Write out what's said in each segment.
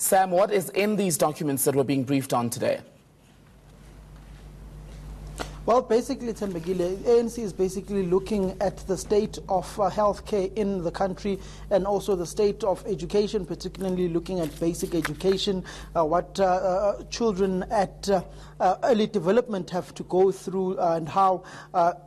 Sam, what is in these documents that we're being briefed on today? Well, basically, Tembegile, ANC is basically looking at the state of healthcare in the country and also the state of education, particularly looking at basic education, what children at early development have to go through, and how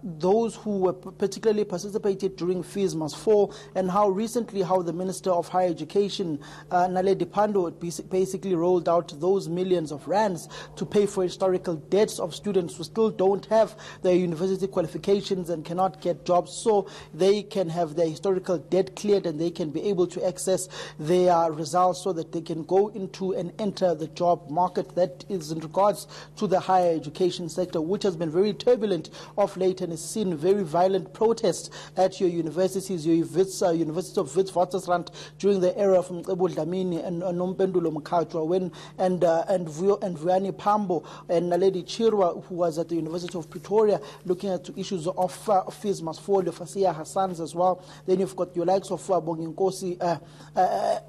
those who were particularly participated during Fees Must Fall, and how recently how the Minister of Higher Education, Naledi Pandor, basically rolled out those millions of rands to pay for historical debts of students who still don't have their university qualifications and cannot get jobs, so they can have their historical debt cleared and they can be able to access their results so that they can go into and enter the job market. That is in regards to the higher education sector, which has been very turbulent of late and has seen very violent protests at your universities, your University of Witwatersrand during the era from Mcebu Dlamini and Nompendulo Mkhatshwa and Vuyani Pambo and Naledi Chirwa, who was at the University of Pretoria, looking at issues of Fees Must Fall, the Fasia Hassans as well. Then you've got your likes of Bonginkosi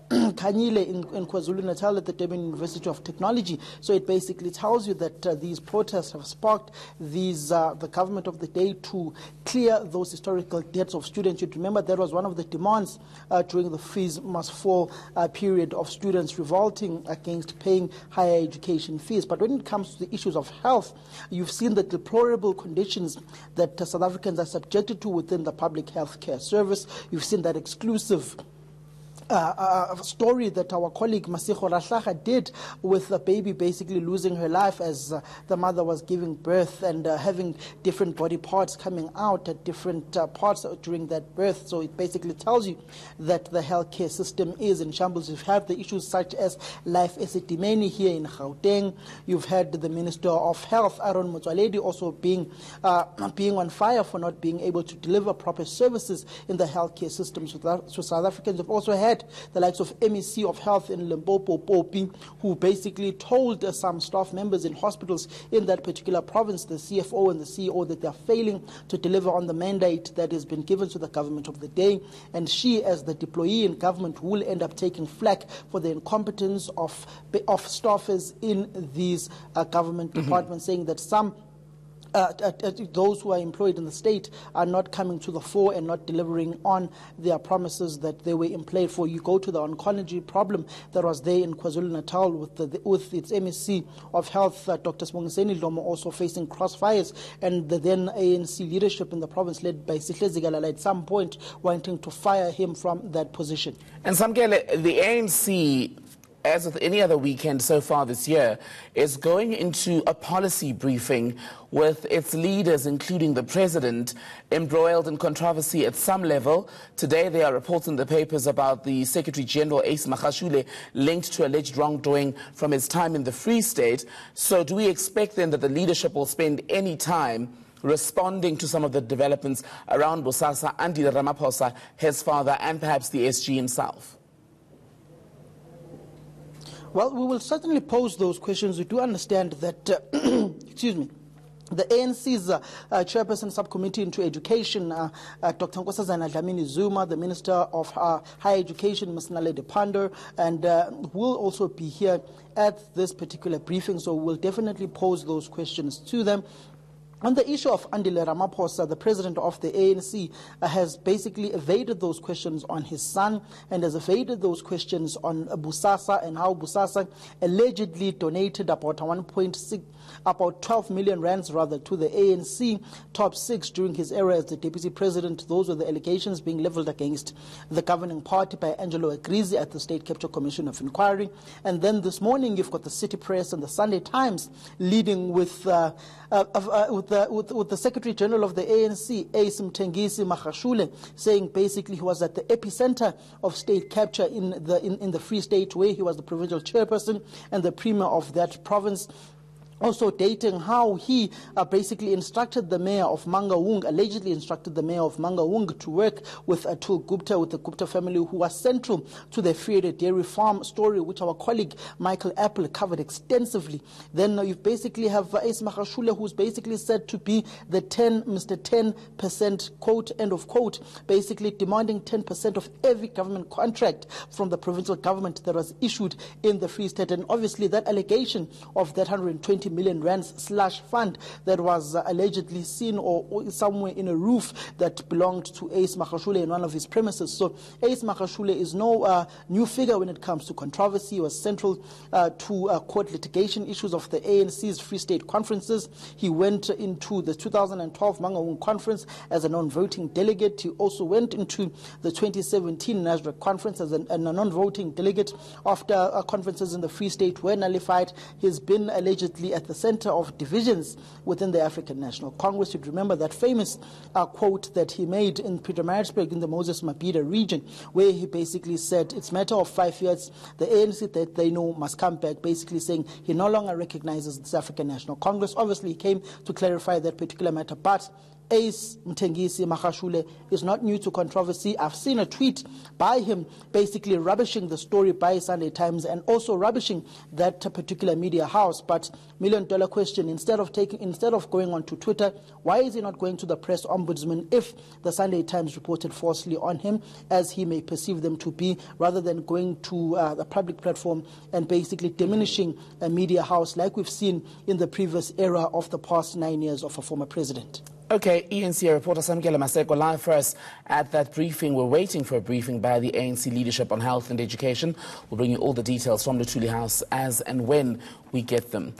Kanyile in KwaZulu-Natal at the Durban University of Technology. So it basically tells you that these protests have sparked the government of the day to clear those historical debts of students. You'd remember that was one of the demands during the Fees Must Fall period of students revolting against paying higher education fees. But when it comes to the issues of health, you've seen the deplorable conditions that South Africans are subjected to within the public health care service. You've seen that exclusive story that our colleague Masiho Rahlaga did with the baby basically losing her life as the mother was giving birth and having different body parts coming out at different parts during that birth. So it basically tells you that the healthcare system is in shambles. You've had the issues such as life esidimeni here in Gauteng. You've had the Minister of Health, Motsoaledi, also being on fire for not being able to deliver proper services in the healthcare system. So South Africans have also had the likes of MEC of Health in Limpopo, Popi, who basically told some staff members in hospitals in that particular province, the CFO and the CEO, that they are failing to deliver on the mandate that has been given to the government of the day. And she, as the deployee in government, will end up taking flack for the incompetence of staffers in these government departments, saying that some those who are employed in the state are not coming to the fore and not delivering on their promises that they were employed for. You go to the oncology problem that was there in KwaZulu-Natal with its MEC of Health, Dr. Sibongiseni Dlomo, also facing crossfires, and the then ANC leadership in the province led by Sihle Zikalala at some point wanting to fire him from that position. And Samkele, the ANC, as with any other weekend so far this year, is going into a policy briefing with its leaders, including the president, embroiled in controversy at some level. Today there are reports in the papers about the Secretary General Ace Magashule linked to alleged wrongdoing from his time in the Free State. So do we expect then that the leadership will spend any time responding to some of the developments around Bosasa, Andy Ramaphosa, his father, and perhaps the SG himself? Well, we will certainly pose those questions. We do understand that, excuse me, the ANC's chairperson subcommittee into education, Dr. Nkosazana Dlamini Zuma, the Minister of Higher Education, Ms. Naledi Pandor, and will also be here at this particular briefing, so we'll definitely pose those questions to them. On the issue of Andile Ramaphosa, the president of the ANC has basically evaded those questions on his son and has evaded those questions on Bosasa and how Bosasa allegedly donated about 12 million rands rather to the ANC top six during his era as the deputy president. Those were the allegations being leveled against the governing party by Angelo Agrizi at the State Capture Commission of Inquiry. And then this morning you've got the City Press and the Sunday Times leading with the Secretary General of the ANC, Ace Mthengisi Magashule, saying basically he was at the epicenter of state capture in the Free State, where he was the provincial chairperson and the premier of that province, also dating how he basically instructed the mayor of Mangaung, allegedly instructed the mayor of Mangaung to work with Atul Gupta, with the Gupta family, who was central to the Freire Dairy Farm story, which our colleague Michael Apple covered extensively. Then you basically have Ace Magashule, who's basically said to be the Mr. 10%, quote, end of quote, basically demanding 10% of every government contract from the provincial government that was issued in the Free State. And obviously that allegation of that 120 million rand slush fund that was allegedly seen or somewhere in a roof that belonged to Ace Magashule in one of his premises. So Ace Magashule is no new figure when it comes to controversy. He was central to court litigation issues of the ANC's Free State conferences. He went into the 2012 Mangaung conference as a non-voting delegate. He also went into the 2017 Nasrec conference as a non-voting delegate after conferences in the Free State were nullified. He's been allegedly at the center of divisions within the African National Congress. You'd remember that famous quote that he made in Pietermaritzburg in the Moses Mabhida region, where he basically said it's a matter of 5 years. The ANC that they know must come back, basically saying he no longer recognizes the African National Congress. Obviously, he came to clarify that particular matter, but Ace Mthengisi Magashule is not new to controversy. I've seen a tweet by him basically rubbishing the story by Sunday Times and also rubbishing that particular media house. But million-dollar question, instead of going on to Twitter, why is he not going to the press ombudsman if the Sunday Times reported falsely on him, as he may perceive them to be, rather than going to the public platform and basically diminishing a media house like we've seen in the previous era of the past 9 years of a former president? Okay, ANC reporter Samkela Maseko live for us at that briefing. We're waiting for a briefing by the ANC leadership on health and education. We'll bring you all the details from the Luthuli House as and when we get them.